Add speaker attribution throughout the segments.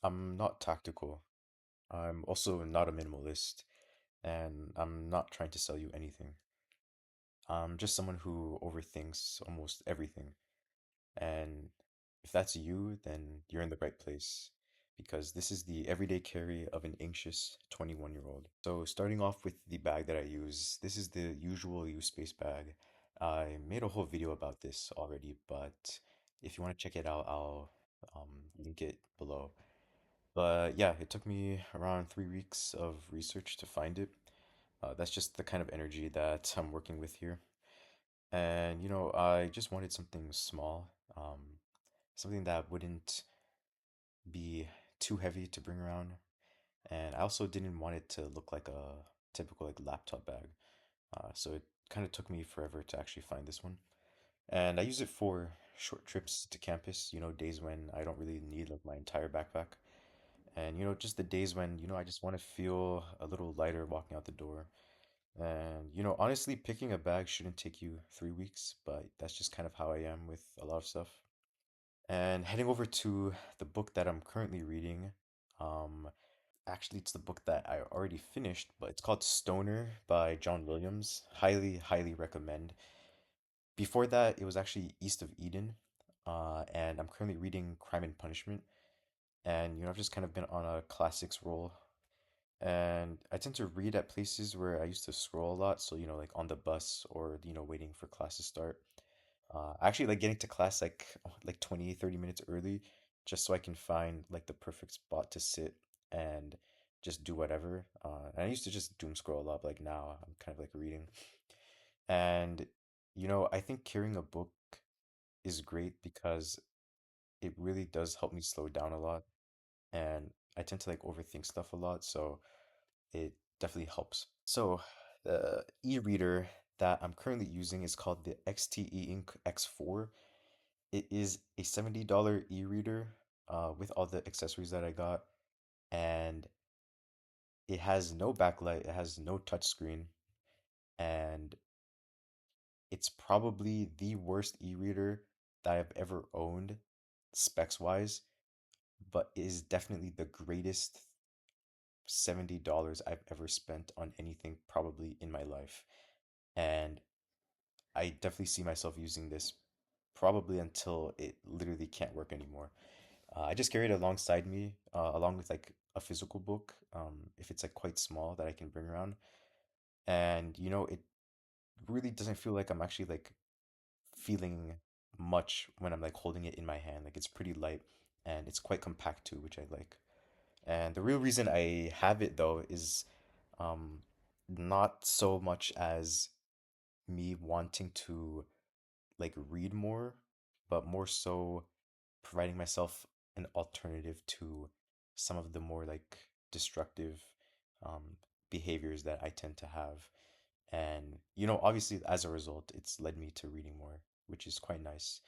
Speaker 1: I'm not tactical. I'm also not a minimalist, and I'm not trying to sell you anything. I'm just someone who overthinks almost everything. And if that's you, then you're in the right place because this is the everyday carry of an anxious 21-year-old. So, starting off with the bag that I use, this is the usual U-Space bag. I made a whole video about this already, but if you want to check it out, I'll link it below. But yeah, it took me around 3 weeks of research to find it. That's just the kind of energy that I'm working with here. And I just wanted something small, something that wouldn't be too heavy to bring around. And I also didn't want it to look like a typical like laptop bag. So it kind of took me forever to actually find this one. And I use it for short trips to campus, days when I don't really need like my entire backpack. And just the days when, I just want to feel a little lighter walking out the door. And honestly, picking a bag shouldn't take you 3 weeks, but that's just kind of how I am with a lot of stuff. And heading over to the book that I'm currently reading, um, actually, it's the book that I already finished, but it's called Stoner by John Williams. Highly, highly recommend. Before that, it was actually East of Eden, and I'm currently reading Crime and Punishment. And I've just kind of been on a classics roll. And I tend to read at places where I used to scroll a lot, so like on the bus or waiting for class to start. I actually like getting to class like 20, 30 minutes early just so I can find like the perfect spot to sit and just do whatever. And I used to just doom scroll a lot, but like now I'm kind of like reading. And I think carrying a book is great because it really does help me slow down a lot. And I tend to like overthink stuff a lot, so it definitely helps. So, the e-reader that I'm currently using is called the Xteink X4. It is a $70 e-reader with all the accessories that I got, and it has no backlight, it has no touchscreen, and it's probably the worst e-reader that I've ever owned, specs wise, but it is definitely the greatest $70 I've ever spent on anything probably in my life. And I definitely see myself using this probably until it literally can't work anymore. I just carry it alongside me, along with like a physical book, if it's like quite small that I can bring around. And it really doesn't feel like I'm actually like feeling much when I'm like holding it in my hand. Like it's pretty light and it's quite compact too, which I like. And the real reason I have it though is um not so much as me wanting to like read more, but more so providing myself an alternative to some of the more like destructive um, behaviors that I tend to have. And obviously, as a result, it's led me to reading more, which is quite nice.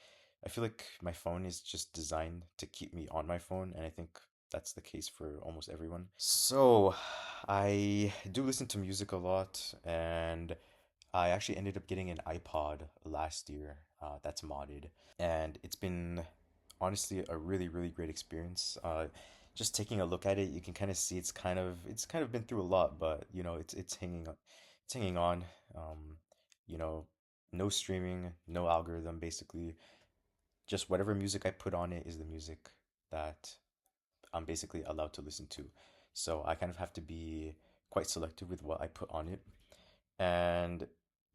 Speaker 1: I feel like my phone is just designed to keep me on my phone, and I think that's the case for almost everyone. So, I do listen to music a lot, and I actually ended up getting an iPod last year that's modded, and it's been honestly a really, really great experience. Just taking a look at it, you can kind of see it's kind of been through a lot, but it's hanging on. Um, you know, no streaming, no algorithm, basically. Just whatever music I put on it is the music that I'm basically allowed to listen to. So I kind of have to be quite selective with what I put on it. And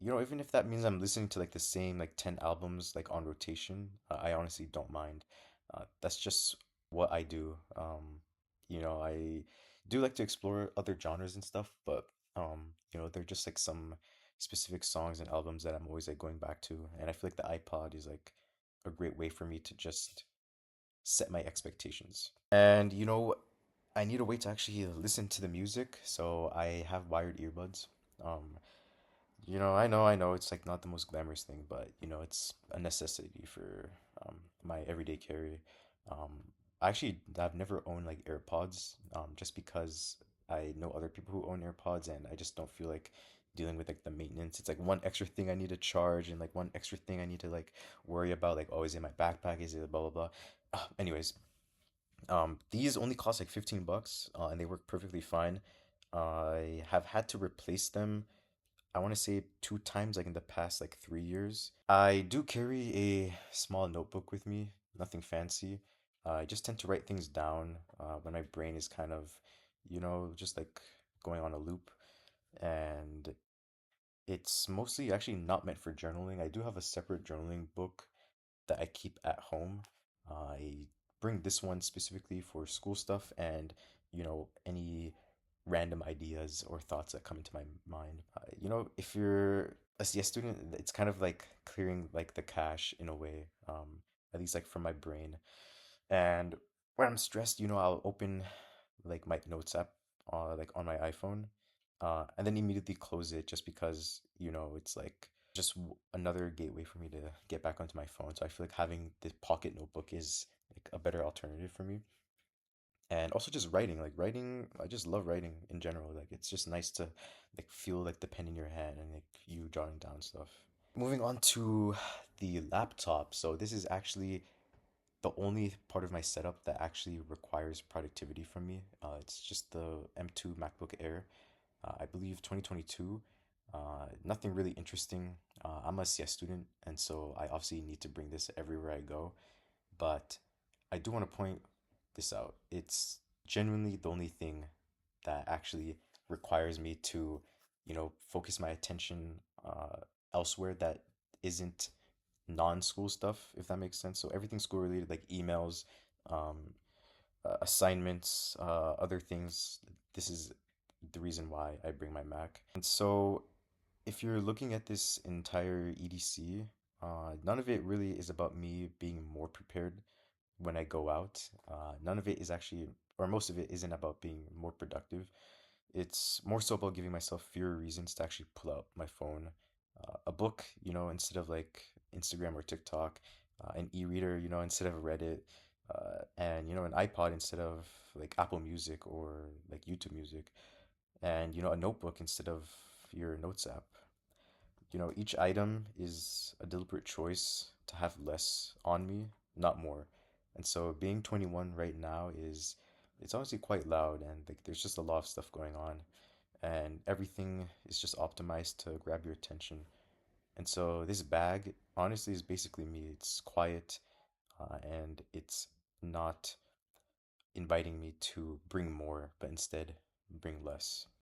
Speaker 1: even if that means I'm listening to like the same like 10 albums like on rotation, I honestly don't mind. That's just what I do. I do like to explore other genres and stuff, but they're just like some specific songs and albums that I'm always like going back to, and I feel like the iPod is like a great way for me to just set my expectations. And I need a way to actually listen to the music, so I have wired earbuds. Um, I know it's like not the most glamorous thing, but it's a necessity for my everyday carry. Um, I've never owned like AirPods, just because I know other people who own AirPods, and I just don't feel like dealing with like the maintenance. It's like one extra thing I need to charge, and like one extra thing I need to like worry about. Like, oh, is it my backpack? Is it blah blah blah? Anyways, These only cost like 15 bucks, and they work perfectly fine. I have had to replace them, I want to say two times, like in the past like 3 years. I do carry a small notebook with me, nothing fancy. I just tend to write things down when my brain is kind of, just like going on a loop. And it's mostly actually not meant for journaling. I do have a separate journaling book that I keep at home. I bring this one specifically for school stuff and, any random ideas or thoughts that come into my mind. If you're a CS student, it's kind of like clearing like the cache in a way, at least like from my brain. And when I'm stressed, I'll open like my notes app, like on my iPhone, and then immediately close it just because, it's like just another gateway for me to get back onto my phone. So I feel like having the pocket notebook is like a better alternative for me. And also just writing, like writing, I just love writing in general. Like it's just nice to like feel like the pen in your hand and like you jotting down stuff. Moving on to the laptop. So this is actually the only part of my setup that actually requires productivity from me. It's just the M2 MacBook Air, I believe 2022. Nothing really interesting. I'm a CS student, and so I obviously need to bring this everywhere I go. But I do want to point this out. It's genuinely the only thing that actually requires me to, focus my attention elsewhere that isn't non-school stuff, if that makes sense. So everything school related, like emails, um, assignments, other things. This is the reason why I bring my Mac. And so if you're looking at this entire EDC, none of it really is about me being more prepared when I go out. None of it is actually, or most of it isn't about being more productive. It's more so about giving myself fewer reasons to actually pull out my phone, a book, instead of like Instagram or TikTok, an e-reader, instead of Reddit, and an iPod instead of like Apple Music or like YouTube Music, and a notebook instead of your notes app. Each item is a deliberate choice to have less on me, not more. And so being 21 right now it's honestly quite loud and like there's just a lot of stuff going on and everything is just optimized to grab your attention. And so this bag honestly is basically me. It's quiet, and it's not inviting me to bring more, but instead bring less.